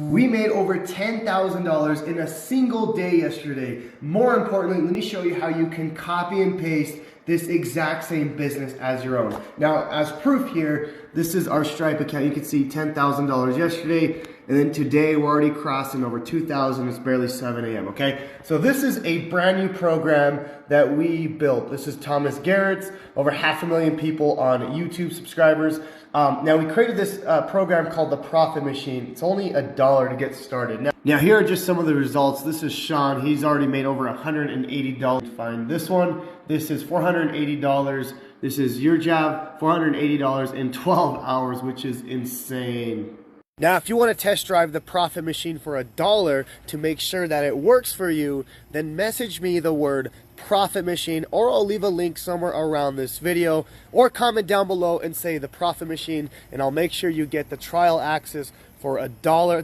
We made over $10,000 in a single day yesterday. More importantly, let me show you how you can copy and paste this exact same business as your own. Now, as proof here, this is our Stripe account. You can see $10,000 yesterday, and then today we're already crossing over 2,000. It's barely 7 a.m., okay? So this is a brand new program that we built. This is Thomas Garrett's, over 500,000 people on YouTube subscribers. Now we created this program called the Profit Machine. It's only $1 to get started. Now here are just some of the results. This is Sean. He's already made over $180. Find this one. This is $480. This is your job, $480 in 12 hours, which is insane. Now, if you want to test drive the Profit Machine for $1 to make sure that it works for you, then message me the word Profit Machine, or I'll leave a link somewhere around this video, or comment down below and say the Profit Machine, and I'll make sure you get the trial access for $1.